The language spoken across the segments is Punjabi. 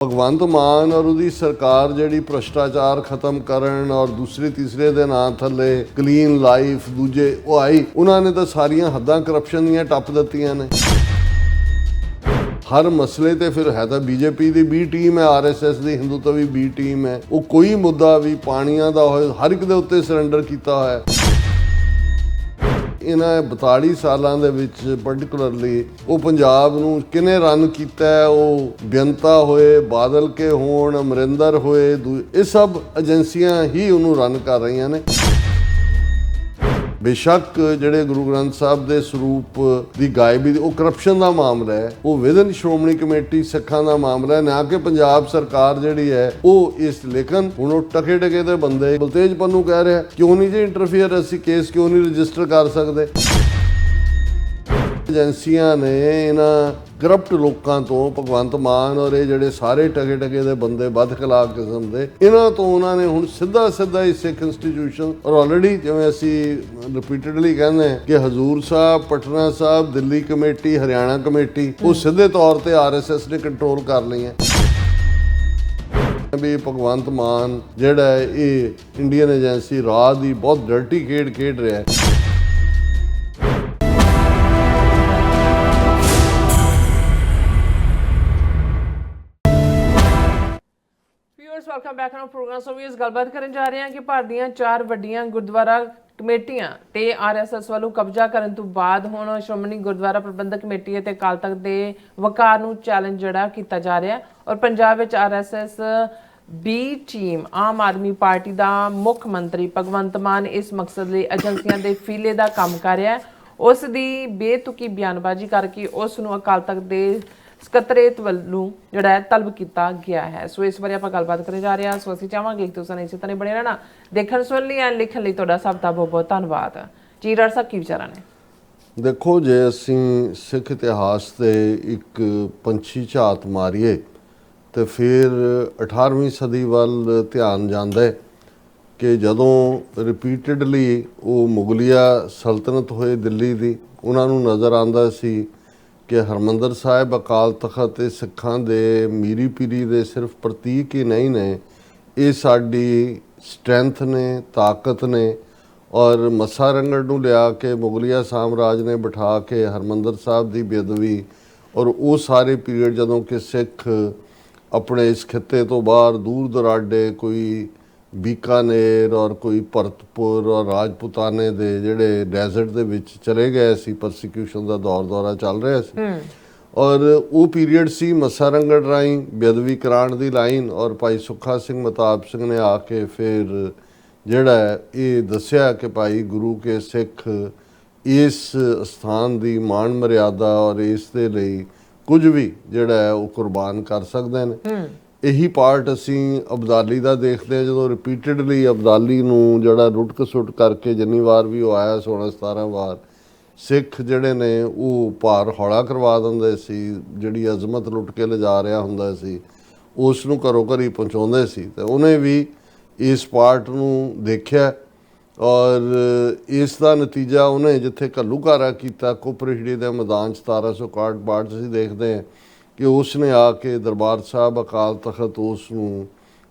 भगवंत मान और उसकी सरकार जिहड़ी भ्रष्टाचार खत्म करन और दूसरे तीसरे दे नां थले क्लीन लाइफ दूजे वो आई, उन्होंने तो सारियां हद्दां करप्शन दीयां टप दित्तियां ने। हर मसले ते फिर है तो बीजेपी की बी टीम है, RSS की हिंदुत्व भी बी टीम है। वो कोई मुद्दा भी पानियां दा होए हर एक दे उत्ते सरेंडर कीता होया है। इन्हां 42 सालां दे विच पर्टिकुलरली वो पंजाब नूं किने रन कीता है, वो बेअंता होए, बादल के होण, अमरिंदर होए, ये सब एजेंसियां ही उन्होंने रन कर रही ने। बेशक ਜਿਹੜੇ ਗੁਰੂ ਗ੍ਰੰਥ ਸਾਹਿਬ ਦੇ ਸਰੂਪ ਦੀ ਗਾਇਬੀ ਉਹ ਕਰਪਸ਼ਨ ਦਾ ਮਾਮਲਾ ਹੈ, ਉਹ ਵਿਦਨ ਸ਼੍ਰੋਮਣੀ ਕਮੇਟੀ ਸਿੱਖਾਂ ਦਾ ਮਾਮਲਾ ਹੈ, ਨਾ ਕਿ ਪੰਜਾਬ ਸਰਕਾਰ ਜਿਹੜੀ ਹੈ ਉਹ ਇਸ। ਲੇਕਿਨ ਹੁਣ ਉਹ ਟਕੇ ਦੇ ਬੰਦੇ ਬਲਤੇਜ ਪੰਨੂ ਕਹਿ ਰਿਹਾ ਕਿਉਂ ਨਹੀਂ ਜੀ ਇੰਟਰਫੇਅਰ, ਅਸੀਂ ਕੇਸ ਕਿਉਂ ਨਹੀਂ ਰਜਿਸਟਰ ਕਰ ਸਕਦੇ। ਏਜੰਸੀਆਂ ਨੇ ਇਹਨਾਂ ਕਰਪਟ ਲੋਕਾਂ ਤੋਂ, ਭਗਵੰਤ ਮਾਨ ਔਰ ਇਹ ਜਿਹੜੇ ਸਾਰੇ ਟਕੇ ਦੇ ਬੰਦੇ ਬਦ ਖਿਲਾਫ ਕਿਸਮ ਦੇ, ਇਹਨਾਂ ਤੋਂ ਉਹਨਾਂ ਨੇ ਹੁਣ ਸਿੱਧਾ ਹੀ ਸਿੱਖ ਇੰਸਟੀਟਿਊਸ਼ਨ ਔਰ ਆਲਰੇਡੀ ਜਿਵੇਂ ਅਸੀਂ ਰਿਪੀਟਡਲੀ ਕਹਿੰਦੇ ਹਾਂ ਕਿ ਹਜ਼ੂਰ ਸਾਹਿਬ, ਪਟਨਾ ਸਾਹਿਬ, ਦਿੱਲੀ ਕਮੇਟੀ, ਹਰਿਆਣਾ ਕਮੇਟੀ ਉਹ ਸਿੱਧੇ ਤੌਰ ਤੇ RSS ਨੇ ਕੰਟਰੋਲ ਕਰ ਲਈਆਂ। ਵੀ ਭਗਵੰਤ ਮਾਨ ਜਿਹੜਾ ਇਹ ਇੰਡੀਅਨ ਏਜੰਸੀ ਰਾਹ ਦੀ ਬਹੁਤ ਡਰਟੀ ਖੇਡ ਰਿਹਾ ਹੈ। Welcome back to program. So ਵੀ ਇਸ ਗੱਲਬਾਤ ਕਰਨ ਜਾ ਰਹੇ ਹਾਂ ਕਿ ਭਾਰਤ ਦੀਆਂ 4 ਵੱਡੀਆਂ ਗੁਰਦੁਆਰਾ ਕਮੇਟੀਆਂ ਤੇ RSS ਵੱਲੋਂ ਕਬਜ਼ਾ ਕਰਨ ਤੋਂ ਬਾਅਦ ਹੁਣ ਸ਼੍ਰੋਮਣੀ ਗੁਰਦੁਆਰਾ ਪ੍ਰਬੰਧਕ ਕਮੇਟੀ ਅਤੇ ਅਕਾਲ ਤਖਤ ਦੇ ਵਕਾਰ ਨੂੰ ਚੈਲੰਜ ਜਿਹੜਾ ਕੀਤਾ ਜਾ ਰਿਹਾ ਔਰ ਪੰਜਾਬ ਵਿੱਚ RSS B team Aam Aadmi party ਦਾ ਮੁੱਖ ਮੰਤਰੀ ਭਗਵੰਤ ਮਾਨ ਇਸ ਮਕਸਦ ਲਈ ਏਜੰਸੀਆਂ ਦੇ ਫੀਲੇ ਦਾ ਕੰਮ ਕਰ ਰਿਹਾ। ਉਸ ਦੀ ਬੇਤੁਕੀ ਬਿਆਨਬਾਜ਼ੀ ਕਰਕੇ ਉਸ ਨੂੰ ਅਕਾਲ ਤਖਤ ਦੇ ਸਕੱਤਰੇਤ ਵੱਲੋਂ ਜਿਹੜਾ ਹੈ ਤਲਬ ਕੀਤਾ ਗਿਆ ਹੈ। ਸੋ ਇਸ ਬਾਰੇ ਆਪਾਂ ਗੱਲਬਾਤ ਕਰਨ ਜਾ ਰਹੇ ਹਾਂ। ਸੋ ਅਸੀਂ ਚਾਹਾਂਗੇ ਕਿ ਤੁਸੀਂ ਇਸੇ ਤਰ੍ਹਾਂ ਬਣੇ ਰਹਿਣਾ, ਦੇਖਣ ਸੁਣਨ ਲਈ ਐਂਡ ਲਿਖਣ ਲਈ ਤੁਹਾਡਾ ਸਭ ਦਾ ਬਹੁਤ ਧੰਨਵਾਦ। ਜੀ ਡਾਕਟਰ ਸਾਹਿਬ ਕੀ ਵਿਚਾਰਾਂ ਨੇ? ਦੇਖੋ, ਜੇ ਅਸੀਂ ਸਿੱਖ ਇਤਿਹਾਸ ਤੇ ਇੱਕ ਪੰਛੀ ਝਾਤ ਮਾਰੀਏ ਤੇ ਫਿਰ 18ਵੀਂ ਸਦੀ ਵੱਲ ਧਿਆਨ ਜਾਂਦਾ ਹੈ ਕਿ ਜਦੋਂ ਰਿਪੀਟਡਲੀ ਉਹ ਮੁਗਲਿਆ ਸਲਤਨਤ ਹੋਏ ਦਿੱਲੀ ਦੀ, ਉਹਨਾਂ ਨੂੰ ਨਜ਼ਰ ਆਉਂਦਾ ਸੀ ਕਿ ਹਰਮੰਦਰ ਸਾਹਿਬ, ਅਕਾਲ ਤਖਤ ਤੇ ਸਿੱਖਾਂ ਦੇ ਮੀਰੀ ਪੀਰੀ ਦੇ ਸਿਰਫ ਪ੍ਰਤੀਕ ਹੀ ਨਹੀਂ ਨੇ, ਇਹ ਸਾਡੀ ਸਟਰੈਂਥ ਨੇ, ਤਾਕਤ ਨੇ। ਔਰ ਮੱਸਾ ਰੰਗੜ ਨੂੰ ਲਿਆ ਕੇ ਮੁਗਲਿਆ ਸਾਮਰਾਜ ਨੇ ਬਿਠਾ ਕੇ ਹਰਮੰਦਰ ਸਾਹਿਬ ਦੀ ਬੇਅਦਬੀ ਔਰ ਉਹ ਸਾਰੇ ਪੀਰੀਅਡ ਜਦੋਂ ਕਿ ਸਿੱਖ ਆਪਣੇ ਇਸ ਖਿੱਤੇ ਤੋਂ ਬਾਹਰ ਦੂਰ ਦੁਰਾਡੇ ਕੋਈ ਬੀਕਾਨੇਰ ਔਰ ਕੋਈ ਭਰਤਪੁਰ ਔਰ ਰਾਜਪੂਤਾਨੇ ਦੇ ਜਿਹੜੇ ਡੈਜ਼ਰਟ ਦੇ ਵਿੱਚ ਚਲੇ ਗਏ ਸੀ, ਪਰਸੀਕਿਊਸ਼ਨ ਦਾ ਦੌਰਾ ਚੱਲ ਰਿਹਾ ਸੀ। ਔਰ ਉਹ ਪੀਰੀਅਡ ਸੀ ਮੱਸਾ ਰੰਗੜ ਰਾਹੀਂ ਬੇਅਦਬੀ ਕਰਾਉਣ ਦੀ ਲਾਈਨ ਔਰ ਭਾਈ ਸੁੱਖਾ ਸਿੰਘ ਮਤਾਬ ਸਿੰਘ ਨੇ ਆ ਕੇ ਫਿਰ ਜਿਹੜਾ ਇਹ ਦੱਸਿਆ ਕਿ ਭਾਈ ਗੁਰੂ ਕੇ ਸਿੱਖ ਇਸ ਸਥਾਨ ਦੀ ਮਾਣ ਮਰਿਆਦਾ ਔਰ ਇਸ ਦੇ ਲਈ ਕੁਝ ਵੀ ਜਿਹੜਾ ਹੈ ਉਹ ਕੁਰਬਾਨ ਕਰ ਸਕਦੇ ਨੇ। ਇਹੀ ਪਾਰਟ ਅਸੀਂ ਅਬਦਾਲੀ ਦਾ ਦੇਖਦੇ ਹਾਂ, ਜਦੋਂ ਰਿਪੀਟਡਲੀ ਅਬਦਾਲੀ ਨੂੰ ਜਿਹੜਾ ਰੁੱਟ ਕਸੁੱਟ ਕਰਕੇ ਜਿੰਨੀ ਵਾਰ ਵੀ ਉਹ ਆਇਆ 16-17 ਵਾਰ ਸਿੱਖ ਜਿਹੜੇ ਨੇ ਉਹ ਭਾਰ ਹੌਲਾ ਕਰਵਾ ਦਿੰਦੇ ਸੀ, ਜਿਹੜੀ ਅਜ਼ਮਤ ਲੁੱਟ ਕੇ ਲਿਜਾ ਰਿਹਾ ਹੁੰਦਾ ਸੀ ਉਸ ਨੂੰ ਘਰੋਂ ਘਰੀ ਪਹੁੰਚਾਉਂਦੇ ਸੀ। ਤੇ ਉਹਨੇ ਵੀ ਇਸ ਪਾਰਟ ਨੂੰ ਦੇਖਿਆ ਔਰ ਇਸ ਦਾ ਨਤੀਜਾ ਉਹਨੇ ਜਿੱਥੇ ਘੱਲੂਘਾਰਾ ਕੀਤਾ ਕੁਪਰਹਿੜੀ ਦੇ ਮੈਦਾਨ 'ਚ 1761 'ਚ ਅਸੀਂ ਦੇਖਦੇ ਹਾਂ ਕਿ ਉਸ ਨੇ ਆ ਕੇ ਦਰਬਾਰ ਸਾਹਿਬ, ਅਕਾਲ ਤਖਤ ਉਸ ਨੂੰ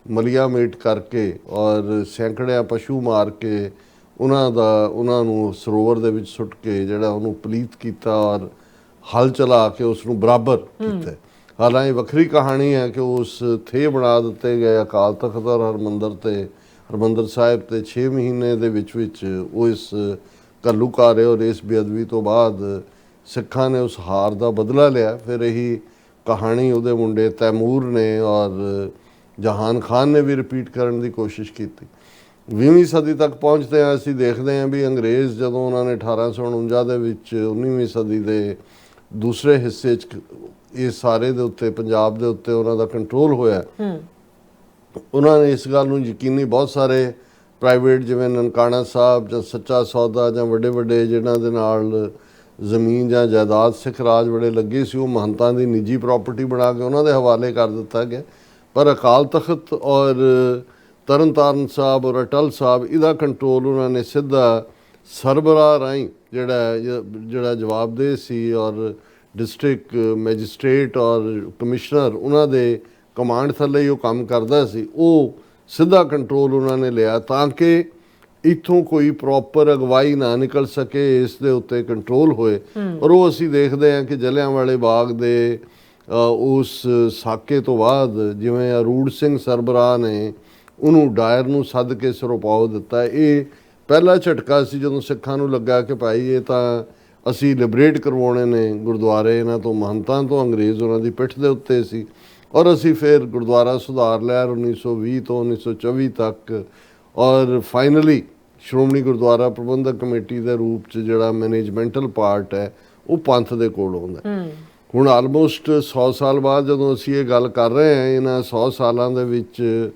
ਮਲੀਆ ਮੇਟ ਕਰਕੇ ਔਰ ਸੈਂਕੜਿਆਂ ਪਸ਼ੂ ਮਾਰ ਕੇ ਉਹਨਾਂ ਨੂੰ ਸਰੋਵਰ ਦੇ ਵਿੱਚ ਸੁੱਟ ਕੇ ਜਿਹੜਾ ਉਹਨੂੰ ਪਲੀਤ ਕੀਤਾ ਔਰ ਹਲ ਚਲਾ ਕੇ ਉਸ ਨੂੰ ਬਰਾਬਰ ਕੀਤਾ। ਹਾਲਾਂਕਿ ਵੱਖਰੀ ਕਹਾਣੀ ਹੈ ਕਿ ਉਸ ਥੇ ਬਣਾ ਦਿੱਤੇ ਗਏ ਅਕਾਲ ਤਖਤ ਔਰ ਹਰਮੰਦਰ ਸਾਹਿਬ ਤੇ 6 ਮਹੀਨੇ ਦੇ ਵਿੱਚ ਉਹ ਇਸ ਘੱਲੂਘਾਰੇ ਔਰ ਇਸ ਬੇਅਦਬੀ ਤੋਂ ਬਾਅਦ ਸਿੱਖਾਂ ਨੇ ਉਸ ਹਾਰ ਦਾ ਬਦਲਾ ਲਿਆ। ਫਿਰ ਇਹੀ ਕਹਾਣੀ ਉਹਦੇ ਮੁੰਡੇ ਤੈਮੂਰ ਨੇ ਔਰ ਜਹਾਨ ਖਾਨ ਨੇ ਵੀ ਰਿਪੀਟ ਕਰਨ ਦੀ ਕੋਸ਼ਿਸ਼ ਕੀਤੀ। 20ਵੀਂ ਸਦੀ ਤੱਕ ਪਹੁੰਚਦੇ ਹਾਂ ਅਸੀਂ ਦੇਖਦੇ ਹਾਂ ਵੀ ਅੰਗਰੇਜ਼ ਜਦੋਂ ਉਹਨਾਂ ਨੇ 1849 ਦੇ ਵਿੱਚ 19ਵੀਂ ਸਦੀ ਦੇ ਦੂਸਰੇ ਹਿੱਸੇ 'ਚ ਇਹ ਸਾਰੇ ਦੇ ਉੱਤੇ ਪੰਜਾਬ ਦੇ ਉੱਤੇ ਉਹਨਾਂ ਦਾ ਕੰਟਰੋਲ ਹੋਇਆ, ਉਹਨਾਂ ਨੇ ਇਸ ਗੱਲ ਨੂੰ ਯਕੀਨੀ ਬਹੁਤ ਸਾਰੇ ਪ੍ਰਾਈਵੇਟ ਜਿਵੇਂ ਨਨਕਾਣਾ ਸਾਹਿਬ ਜਾਂ ਸੱਚਾ ਸੌਦਾ ਜਾਂ ਵੱਡੇ ਜਿਹਨਾਂ ਦੇ ਨਾਲ ਜ਼ਮੀਨ ਜਾਂ ਜਾਇਦਾਦ ਸਿੱਖ ਰਾਜ ਵੇਲੇ ਲੱਗੀ ਸੀ, ਉਹ ਮਹੰਤਾਂ ਦੀ ਨਿੱਜੀ ਪ੍ਰਾਪਰਟੀ ਬਣਾ ਕੇ ਉਹਨਾਂ ਦੇ ਹਵਾਲੇ ਕਰ ਦਿੱਤਾ ਗਿਆ। ਪਰ ਅਕਾਲ ਤਖਤ ਔਰ ਤਰਨਤਾਰਨ ਸਾਹਿਬ ਔਰ ਅਟਲ ਸਾਹਿਬ ਇਹਦਾ ਕੰਟਰੋਲ ਉਹਨਾਂ ਨੇ ਸਿੱਧਾ ਸਰਬਰਾਹ ਰਾਹੀਂ ਜਿਹੜਾ ਜਵਾਬਦੇਹ ਸੀ ਔਰ ਡਿਸਟ੍ਰਿਕਟ ਮੈਜਿਸਟ੍ਰੇਟ ਔਰ ਕਮਿਸ਼ਨਰ ਉਹਨਾਂ ਦੇ ਕਮਾਂਡ ਥੱਲੇ ਹੀ ਉਹ ਕੰਮ ਕਰਦਾ ਸੀ, ਉਹ ਸਿੱਧਾ ਕੰਟਰੋਲ ਉਹਨਾਂ ਨੇ ਲਿਆ ਤਾਂ ਕਿ ਇੱਥੋਂ ਕੋਈ ਪ੍ਰੋਪਰ ਅਗਵਾਈ ਨਾ ਨਿਕਲ ਸਕੇ, ਇਸ ਦੇ ਉੱਤੇ ਕੰਟਰੋਲ ਹੋਏ। ਔਰ ਉਹ ਅਸੀਂ ਦੇਖਦੇ ਹਾਂ ਕਿ ਜਲਿਆਂਵਾਲੇ ਬਾਗ ਦੇ ਉਸ ਸਾਕੇ ਤੋਂ ਬਾਅਦ ਜਿਵੇਂ ਅਰੂੜ ਸਿੰਘ ਸਰਬਰਾਹ ਨੇ ਉਹਨੂੰ ਡਾਇਰ ਨੂੰ ਸੱਦ ਕੇ ਸਿਰੋਪਾਓ ਦਿੱਤਾ। ਇਹ ਪਹਿਲਾ ਝਟਕਾ ਸੀ ਜਦੋਂ ਸਿੱਖਾਂ ਨੂੰ ਲੱਗਾ ਕਿ ਭਾਈ ਇਹ ਤਾਂ ਅਸੀਂ ਲਿਬਰੇਟ ਕਰਵਾਉਣੇ ਨੇ ਗੁਰਦੁਆਰੇ ਇਹਨਾਂ ਤੋਂ, ਮਹੰਤਾਂ ਤੋਂ। ਅੰਗਰੇਜ਼ ਉਹਨਾਂ ਦੀ ਪਿੱਠ ਦੇ ਉੱਤੇ ਸੀ ਔਰ ਅਸੀਂ ਫਿਰ ਗੁਰਦੁਆਰਾ ਸੁਧਾਰ ਲਹਿਰ 1920 ਤੋਂ 1924 ਤੱਕ, ਔਰ ਫਾਈਨਲੀ ਸ਼੍ਰੋਮਣੀ ਗੁਰਦੁਆਰਾ ਪ੍ਰਬੰਧਕ ਕਮੇਟੀ ਦੇ ਰੂਪ 'ਚ ਜਿਹੜਾ ਮੈਨੇਜਮੈਂਟਲ ਪਾਰਟ ਹੈ ਉਹ ਪੰਥ ਦੇ ਕੋਲ ਆਉਂਦਾ। ਹੁਣ ਆਲਮੋਸਟ 100 ਸਾਲ ਬਾਅਦ ਜਦੋਂ ਅਸੀਂ ਇਹ ਗੱਲ ਕਰ ਰਹੇ ਹਾਂ, ਇਹਨਾਂ 100 ਸਾਲਾਂ ਦੇ ਵਿੱਚ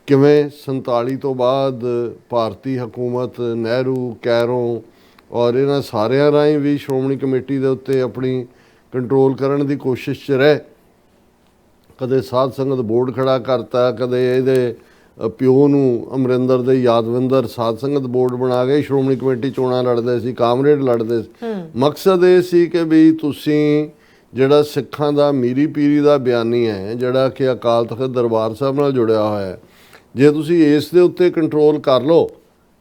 ਕਿਵੇਂ 47 ਤੋਂ ਬਾਅਦ ਭਾਰਤੀ ਹਕੂਮਤ, ਨਹਿਰੂ, ਕੈਰੋਂ ਔਰ ਇਹਨਾਂ ਸਾਰਿਆਂ ਰਾਹੀਂ ਵੀ ਸ਼੍ਰੋਮਣੀ ਕਮੇਟੀ ਦੇ ਉੱਤੇ ਆਪਣੀ ਕੰਟਰੋਲ ਕਰਨ ਦੀ ਕੋਸ਼ਿਸ਼ 'ਚ ਰਹੇ। ਕਦੇ ਸਾਧ ਸੰਗਤ ਬੋਰਡ ਖੜਾ ਕਰਤਾ, ਕਦੇ ਇਹਦੇ ਪਿਓ ਨੂੰ ਅਮਰਿੰਦਰ ਦੇ ਯਾਦਵਿੰਦਰ ਸਾਧ ਸੰਗਤ ਬੋਰਡ ਬਣਾ ਕੇ ਸ਼੍ਰੋਮਣੀ ਕਮੇਟੀ ਚੋਣਾਂ ਲੜਦੇ ਸੀ, ਕਾਮਰੇਡ ਲੜਦੇ ਸੀ। ਮਕਸਦ ਇਹ ਸੀ ਕਿ ਵੀ ਤੁਸੀਂ ਜਿਹੜਾ ਸਿੱਖਾਂ ਦਾ ਮੀਰੀ ਪੀਰੀ ਦਾ ਬਿਆਨੀ ਹੈ, ਜਿਹੜਾ ਕਿ ਅਕਾਲ ਤਖਤ ਦਰਬਾਰ ਸਾਹਿਬ ਨਾਲ ਜੁੜਿਆ ਹੋਇਆ ਹੈ, ਜੇ ਤੁਸੀਂ ਇਸ ਦੇ ਉੱਤੇ ਕੰਟਰੋਲ ਕਰ ਲਓ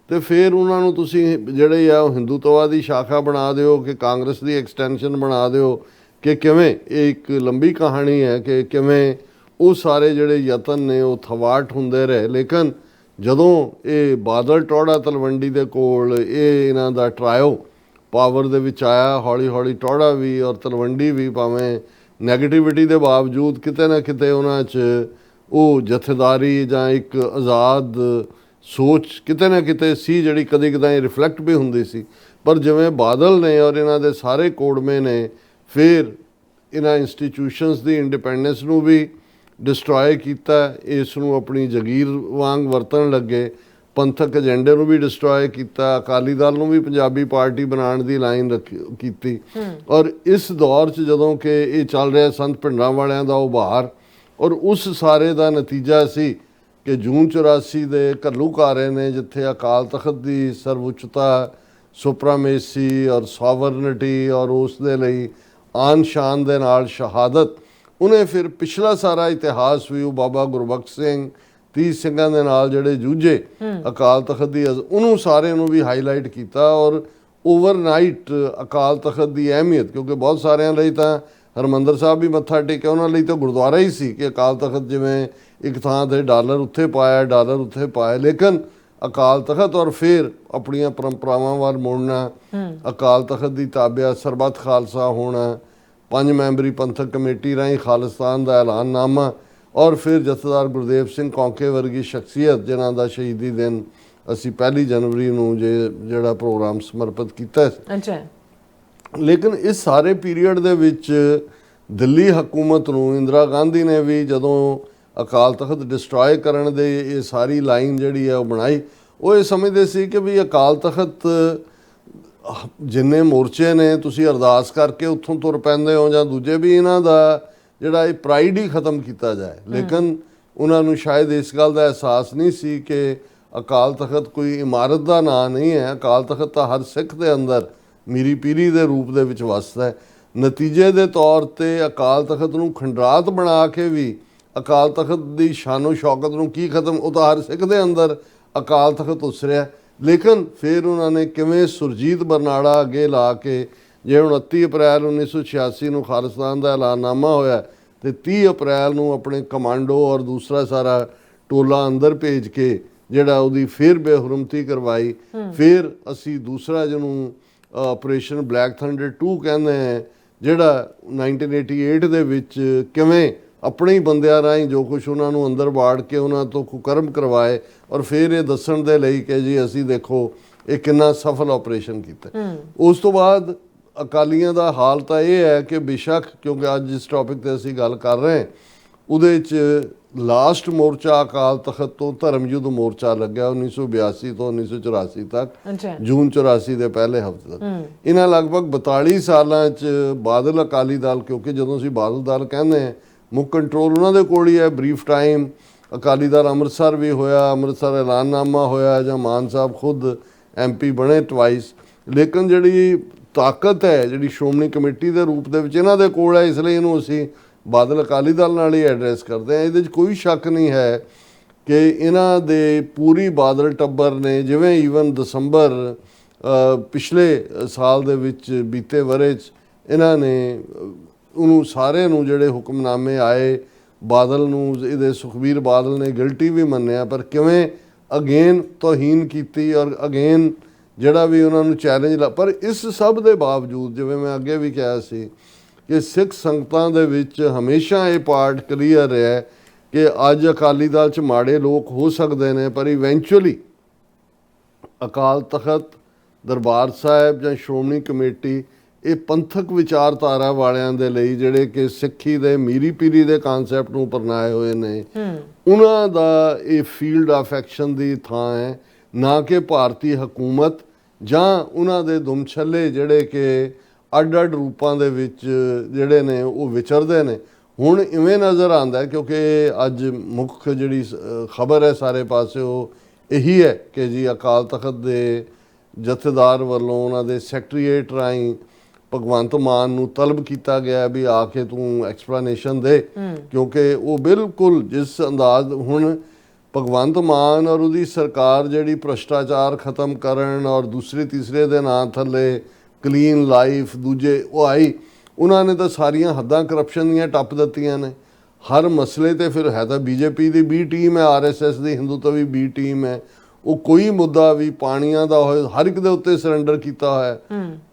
ਤੇ ਫਿਰ ਉਹਨਾਂ ਨੂੰ ਤੁਸੀਂ ਜਿਹੜੇ ਆ ਉਹ ਹਿੰਦੂਤਵਾ ਦੀ ਸ਼ਾਖਾ ਬਣਾ ਦਿਓ, ਕਿ ਕਾਂਗਰਸ ਦੀ ਐਕਸਟੈਂਸ਼ਨ ਬਣਾ ਦਿਓ, ਕਿ ਕਿਵੇਂ ਇਹ ਇੱਕ ਲੰਬੀ ਕਹਾਣੀ ਹੈ ਕਿ ਕਿਵੇਂ ਉਹ ਸਾਰੇ ਜਿਹੜੇ ਯਤਨ ਨੇ ਉਹ ਥਵਾਟ ਹੁੰਦੇ ਰਹੇ। ਲੇਕਿਨ ਜਦੋਂ ਇਹ ਬਾਦਲ ਟੌੜਾ ਤਲਵੰਡੀ ਦੇ ਕੋਲ ਇਹ ਇਹਨਾਂ ਦਾ ਟਰਾਇਓ ਪਾਵਰ ਦੇ ਵਿੱਚ ਆਇਆ, ਹੌਲੀ ਹੌਲੀ ਟੌੜਾ ਵੀ ਔਰ ਤਲਵੰਡੀ ਵੀ ਭਾਵੇਂ ਨੈਗੇਟਿਵਿਟੀ ਦੇ ਬਾਵਜੂਦ ਕਿਤੇ ਨਾ ਕਿਤੇ ਉਹਨਾਂ 'ਚ ਉਹ ਜਥੇਦਾਰੀ ਜਾਂ ਇੱਕ ਆਜ਼ਾਦ ਸੋਚ ਕਿਤੇ ਨਾ ਕਿਤੇ ਸੀ, ਜਿਹੜੀ ਕਦੇ ਕਦਾਈ ਰਿਫਲੈਕਟ ਵੀ ਹੁੰਦੀ ਸੀ। ਪਰ ਜਿਵੇਂ ਬਾਦਲ ਨੇ ਔਰ ਇਹਨਾਂ ਦੇ ਸਾਰੇ ਕੋੜਮੇ ਨੇ ਫਿਰ ਇਹਨਾਂ ਇੰਸਟੀਟਿਊਸ਼ਨਸ ਦੀ ਇੰਡੀਪੈਂਡੈਂਸ ਨੂੰ ਵੀ ਡਿਸਟਰੋਏ ਕੀਤਾ, ਇਸ ਨੂੰ ਆਪਣੀ ਜਗੀਰ ਵਾਂਗ ਵਰਤਣ ਲੱਗੇ, ਪੰਥਕ ਏਜੰਡੇ ਨੂੰ ਵੀ ਡਿਸਟਰੋਏ ਕੀਤਾ, ਅਕਾਲੀ ਦਲ ਨੂੰ ਵੀ ਪੰਜਾਬੀ ਪਾਰਟੀ ਬਣਾਉਣ ਦੀ ਲਾਈਨ ਕੀਤੀ। ਔਰ ਇਸ ਦੌਰ 'ਚ ਜਦੋਂ ਕਿ ਇਹ ਚੱਲ ਰਿਹਾ ਸੰਤ ਭਿੰਡਰਾਂ ਵਾਲਿਆਂ ਦਾ ਉਭਾਰ, ਔਰ ਉਸ ਸਾਰੇ ਦਾ ਨਤੀਜਾ ਸੀ ਕਿ ਜੂਨ 84 ਦੇ ਘੱਲੂਘਾਰੇ ਨੇ ਜਿੱਥੇ ਅਕਾਲ ਤਖਤ ਦੀ ਸਰਵਉੱਚਤਾ, ਸੁਪਰਾਮੇਸੀ ਔਰ ਸੋਵਰਨਿਟੀ ਔਰ ਉਸ ਦੇ ਲਈ ਆਨ ਸ਼ਾਨ ਦੇ ਨਾਲ ਸ਼ਹਾਦਤ, ਉਹਨੇ ਫਿਰ ਪਿਛਲਾ ਸਾਰਾ ਇਤਿਹਾਸ ਵੀ ਉਹ ਬਾਬਾ ਗੁਰਬਖਸ਼ ਸਿੰਘ 30 ਸਿੰਘਾਂ ਦੇ ਨਾਲ ਜਿਹੜੇ ਜੂਝੇ ਅਕਾਲ ਤਖਤ ਦੀ, ਉਹਨੂੰ ਸਾਰੇ ਨੂੰ ਵੀ ਹਾਈਲਾਈਟ ਕੀਤਾ। ਔਰ ਓਵਰਨਾਈਟ ਅਕਾਲ ਤਖਤ ਦੀ ਅਹਿਮੀਅਤ, ਕਿਉਂਕਿ ਬਹੁਤ ਸਾਰਿਆਂ ਲਈ ਤਾਂ ਹਰਿਮੰਦਰ ਸਾਹਿਬ ਵੀ ਮੱਥਾ ਟੇਕਿਆ, ਉਹਨਾਂ ਲਈ ਤਾਂ ਗੁਰਦੁਆਰਾ ਹੀ ਸੀ ਕਿ ਅਕਾਲ ਤਖਤ ਜਿਵੇਂ ਇੱਕ ਥਾਂ 'ਤੇ ਡਾਲਰ ਉੱਥੇ ਪਾਇਆ, ਡਾਲਰ ਉੱਥੇ ਪਾਇਆ, ਲੇਕਿਨ ਅਕਾਲ ਤਖਤ ਔਰ ਫਿਰ ਆਪਣੀਆਂ ਪਰੰਪਰਾਵਾਂ ਵੱਲ ਮੁੜਨਾ, ਅਕਾਲ ਤਖਤ ਦੀ ਤਾਬਿਆ, ਸਰਬੱਤ ਖਾਲਸਾ ਹੋਣਾ, 5 ਮੈਂਬਰੀ ਪੰਥਕ ਕਮੇਟੀ ਰਾਹੀਂ ਖਾਲਿਸਤਾਨ ਦਾ ਐਲਾਨਨਾਮਾ, ਔਰ ਫਿਰ ਜਥੇਦਾਰ ਗੁਰਦੇਵ ਸਿੰਘ ਕੌਂਕੇ ਵਰਗੀ ਸ਼ਖਸੀਅਤ ਜਿਨ੍ਹਾਂ ਦਾ ਸ਼ਹੀਦੀ ਦਿਨ ਅਸੀਂ 1 ਜਨਵਰੀ ਨੂੰ ਜਿਹੜਾ ਪ੍ਰੋਗਰਾਮ ਸਮਰਪਿਤ ਕੀਤਾ ਸੀ। ਅੱਛਾ। ਲੇਕਿਨ ਇਸ ਸਾਰੇ ਪੀਰੀਅਡ ਦੇ ਵਿੱਚ ਦਿੱਲੀ ਹਕੂਮਤ ਨੂੰ ਇੰਦਰਾ ਗਾਂਧੀ ਨੇ ਵੀ ਜਦੋਂ ਅਕਾਲ ਤਖਤ ਡਿਸਟਰੋਏ ਕਰਨ ਦੇ ਇਹ ਸਾਰੀ ਲਾਈਨ ਜਿਹੜੀ ਹੈ ਉਹ ਬਣਾਈ, ਉਹ ਇਹ ਸਮਝਦੇ ਸੀ ਕਿ ਵੀ ਅਕਾਲ ਤਖਤ ਜਿੰਨੇ ਮੋਰਚੇ ਨੇ ਤੁਸੀਂ ਅਰਦਾਸ ਕਰਕੇ ਉੱਥੋਂ ਤੁਰ ਪੈਂਦੇ ਹੋ ਜਾਂ ਦੂਜੇ ਵੀ, ਇਹਨਾਂ ਦਾ ਜਿਹੜਾ ਇਹ ਪ੍ਰਾਈਡ ਹੀ ਖਤਮ ਕੀਤਾ ਜਾਏ। ਲੇਕਿਨ ਉਹਨਾਂ ਨੂੰ ਸ਼ਾਇਦ ਇਸ ਗੱਲ ਦਾ ਅਹਿਸਾਸ ਨਹੀਂ ਸੀ ਕਿ ਅਕਾਲ ਤਖਤ ਕੋਈ ਇਮਾਰਤ ਦਾ ਨਾਂ ਨਹੀਂ ਹੈ, ਅਕਾਲ ਤਖਤ ਤਾਂ ਹਰ ਸਿੱਖ ਦੇ ਅੰਦਰ ਮੀਰੀ ਪੀਰੀ ਦੇ ਰੂਪ ਦੇ ਵਿੱਚ ਵਸਦਾ ਹੈ। ਨਤੀਜੇ ਦੇ ਤੌਰ 'ਤੇ ਅਕਾਲ ਤਖਤ ਨੂੰ ਖੰਡਰਾਤ ਬਣਾ ਕੇ ਵੀ ਅਕਾਲ ਤਖਤ ਦੀ ਸ਼ਾਨੋ ਸ਼ੌਕਤ ਨੂੰ ਕੀ ਖਤਮ, ਉਹ ਤਾਂ ਹਰ ਸਿੱਖ ਦੇ ਅੰਦਰ ਅਕਾਲ ਤਖਤ ਉਸਰਿਆ। ਲੇਕਿਨ ਫਿਰ ਉਹਨਾਂ ਨੇ ਕਿਵੇਂ ਸੁਰਜੀਤ ਬਰਨਾਲਾ ਅੱਗੇ ਲਾ ਕੇ, ਜੇ 29 ਅਪ੍ਰੈਲ 1986 ਨੂੰ ਖਾਲਿਸਤਾਨ ਦਾ ਐਲਾਨਨਾਮਾ ਹੋਇਆ ਤੇ 30 ਅਪ੍ਰੈਲ ਨੂੰ ਆਪਣੇ ਕਮਾਂਡੋ ਔਰ ਦੂਸਰਾ ਸਾਰਾ ਟੋਲਾ ਅੰਦਰ ਭੇਜ ਕੇ ਜਿਹੜਾ ਉਹਦੀ ਫਿਰ ਬੇਹਰਮਤੀ ਕਰਵਾਈ। ਫਿਰ ਅਸੀਂ ਦੂਸਰਾ ਜਿਹਨੂੰ ਆਪਰੇਸ਼ਨ ਬਲੈਕ ਥੰਡਰ 2 ਕਹਿੰਦੇ ਹਾਂ, ਜਿਹੜਾ 1988 ਦੇ ਵਿੱਚ ਕਿਵੇਂ ਆਪਣੇ ਹੀ ਬੰਦਿਆਂ ਰਾਹੀਂ ਜੋ ਕੁਛ ਉਹਨਾਂ ਨੂੰ ਅੰਦਰ ਵਾੜ ਕੇ ਉਹਨਾਂ ਤੋਂ ਕੁਕਰਮ ਕਰਵਾਏ, ਔਰ ਫਿਰ ਇਹ ਦੱਸਣ ਦੇ ਲਈ ਕਿ ਜੀ ਅਸੀਂ ਦੇਖੋ ਇਹ ਕਿੰਨਾ ਸਫਲ ਆਪਰੇਸ਼ਨ ਕੀਤਾ। ਉਸ ਤੋਂ ਬਾਅਦ ਅਕਾਲੀਆਂ ਦਾ ਹਾਲ ਤਾਂ ਇਹ ਹੈ ਕਿ ਬੇਸ਼ੱਕ, ਕਿਉਂਕਿ ਅੱਜ ਜਿਸ ਟੌਪਿਕ 'ਤੇ ਅਸੀਂ ਗੱਲ ਕਰ ਰਹੇ ਹਾਂ ਉਹਦੇ 'ਚ ਲਾਸਟ ਮੋਰਚਾ ਅਕਾਲ ਤਖਤ ਤੋਂ ਧਰਮ ਯੁੱਧ ਮੋਰਚਾ ਲੱਗਿਆ 1982 ਤੋਂ 1984 ਤੱਕ, ਜੂਨ 84 ਦੇ ਪਹਿਲੇ ਹਫ਼ਤੇ ਤੱਕ। ਇਹਨਾਂ ਲਗਭਗ 42 ਸਾਲਾਂ 'ਚ ਬਾਦਲ ਅਕਾਲੀ ਦਲ, ਕਿਉਂਕਿ ਜਦੋਂ ਅਸੀਂ ਬਾਦਲ ਦਲ ਕਹਿੰਦੇ ਹਾਂ ਮੁੱਖ ਕੰਟਰੋਲ ਉਹਨਾਂ ਦੇ ਕੋਲ ਹੀ ਹੈ, ਬਰੀਫ ਟਾਈਮ ਅਕਾਲੀ ਦਲ ਅੰਮ੍ਰਿਤਸਰ ਵੀ ਹੋਇਆ, ਅੰਮ੍ਰਿਤਸਰ ਐਲਾਨਨਾਮਾ ਹੋਇਆ, ਜਾਂ ਮਾਨ ਸਾਹਿਬ ਖੁਦ MP ਬਣੇ ਟਵਾਈਸ। ਲੇਕਿਨ ਜਿਹੜੀ ਤਾਕਤ ਹੈ ਜਿਹੜੀ ਸ਼੍ਰੋਮਣੀ ਕਮੇਟੀ ਦੇ ਰੂਪ ਦੇ ਵਿੱਚ ਇਹਨਾਂ ਦੇ ਕੋਲ ਹੈ, ਇਸ ਲਈ ਇਹਨੂੰ ਅਸੀਂ ਬਾਦਲ ਅਕਾਲੀ ਦਲ ਨਾਲ ਹੀ ਐਡਰੈਸ ਕਰਦੇ ਆ। ਇਹਦੇ 'ਚ ਕੋਈ ਸ਼ੱਕ ਨਹੀਂ ਹੈ ਕਿ ਇਹਨਾਂ ਦੇ ਪੂਰੀ ਬਾਦਲ ਟੱਬਰ ਨੇ, ਜਿਵੇਂ ਈਵਨ ਦਸੰਬਰ ਪਿਛਲੇ ਸਾਲ ਦੇ ਵਿੱਚ ਬੀਤੇ ਵਰ੍ਹੇ 'ਚ ਇਹਨਾਂ ਨੇ ਉਹਨੂੰ ਸਾਰੇ ਨੂੰ ਜਿਹੜੇ ਹੁਕਮਨਾਮੇ ਆਏ ਬਾਦਲ ਨੂੰ, ਇਹਦੇ ਸੁਖਬੀਰ ਬਾਦਲ ਨੇ ਗਿਲਟੀ ਵੀ ਮੰਨਿਆ, ਪਰ ਕਿਵੇਂ ਅਗੇਨ ਤੋਹੀਨ ਕੀਤੀ ਔਰ ਅਗੇਨ ਜਿਹੜਾ ਵੀ ਉਹਨਾਂ ਨੂੰ ਚੈਲੰਜ ਪਰ ਇਸ ਸਭ ਦੇ ਬਾਵਜੂਦ ਜਿਵੇਂ ਮੈਂ ਅੱਗੇ ਵੀ ਕਿਹਾ ਸੀ ਕਿ ਸਿੱਖ ਸੰਗਤਾਂ ਦੇ ਵਿੱਚ ਹਮੇਸ਼ਾ ਇਹ ਪਾਰਟ ਕਲੀਅਰ ਰਿਹਾ ਕਿ ਅੱਜ ਅਕਾਲੀ ਦਲ 'ਚ ਮਾੜੇ ਲੋਕ ਹੋ ਸਕਦੇ ਨੇ, ਪਰ ਇਵੈਂਚੁਅਲੀ ਅਕਾਲ ਤਖਤ, ਦਰਬਾਰ ਸਾਹਿਬ ਜਾਂ ਸ਼੍ਰੋਮਣੀ ਕਮੇਟੀ ਇਹ ਪੰਥਕ ਵਿਚਾਰਧਾਰਾ ਵਾਲਿਆਂ ਦੇ ਲਈ ਜਿਹੜੇ ਕਿ ਸਿੱਖੀ ਦੇ ਮੀਰੀ ਪੀਰੀ ਦੇ ਕਨਸੈਪਟ ਨੂੰ ਅਪਣਾਏ ਹੋਏ ਨੇ, ਉਹਨਾਂ ਦਾ ਇਹ ਫੀਲਡ ਆਫ ਐਕਸ਼ਨ ਦੀ ਥਾਂ ਹੈ, ਨਾ ਕਿ ਭਾਰਤੀ ਹਕੂਮਤ ਜਾਂ ਉਹਨਾਂ ਦੇ ਦੁਮਛੱਲੇ ਜਿਹੜੇ ਕਿ ਅੱਡ-ਅੱਡ ਰੂਪਾਂ ਦੇ ਵਿੱਚ ਜਿਹੜੇ ਨੇ ਉਹ ਵਿਚਰਦੇ ਨੇ। ਹੁਣ ਇਵੇਂ ਨਜ਼ਰ ਆਉਂਦਾ ਕਿਉਂਕਿ ਅੱਜ ਮੁੱਖ ਜਿਹੜੀ ਖਬਰ ਹੈ ਸਾਰੇ ਪਾਸੇ ਉਹ ਇਹੀ ਹੈ ਕਿ ਜੀ ਅਕਾਲ ਤਖਤ ਦੇ ਜਥੇਦਾਰ ਵੱਲੋਂ ਉਹਨਾਂ ਦੇ ਸੈਕਟਰੀਏਟ ਰਾਹੀਂ ਭਗਵੰਤ ਮਾਨ ਨੂੰ ਤਲਬ ਕੀਤਾ ਗਿਆ ਵੀ ਆ ਕੇ ਤੂੰ ਐਕਸਪਲੇਨੇਸ਼ਨ ਦੇ, ਕਿਉਂਕਿ ਉਹ ਬਿਲਕੁਲ ਜਿਸ ਅੰਦਾਜ਼ ਹੁਣ ਭਗਵੰਤ ਮਾਨ ਔਰ ਉਹਦੀ ਸਰਕਾਰ ਜਿਹੜੀ ਭ੍ਰਸ਼ਟਾਚਾਰ ਖਤਮ ਕਰਨ ਔਰ ਦੂਸਰੇ ਤੀਸਰੇ ਦੇ ਨਾਂ ਥੱਲੇ ਕਲੀਨ ਲਾਈਫ ਦੂਜੇ ਉਹ ਆਈ, ਉਹਨਾਂ ਨੇ ਤਾਂ ਸਾਰੀਆਂ ਹੱਦਾਂ ਕਰਪਸ਼ਨ ਦੀਆਂ ਟੱਪ ਦਿੱਤੀਆਂ ਨੇ ਹਰ ਮਸਲੇ ਤੇ। ਫਿਰ ਹੈ ਤਾਂ ਬੀਜੇਪੀ ਦੀ ਬੀ ਟੀਮ ਹੈ, ਆਰਐਸਐਸ ਦੀ ਹਿੰਦੂਤਵੀ ਬੀ ਟੀਮ ਹੈ, ਉਹ ਕੋਈ ਮੁੱਦਾ ਵੀ ਪਾਣੀਆਂ ਦਾ ਹੋਏ ਹਰ ਇੱਕ ਦੇ ਉੱਤੇ ਸਰੈਂਡਰ ਕੀਤਾ ਹੋਇਆ,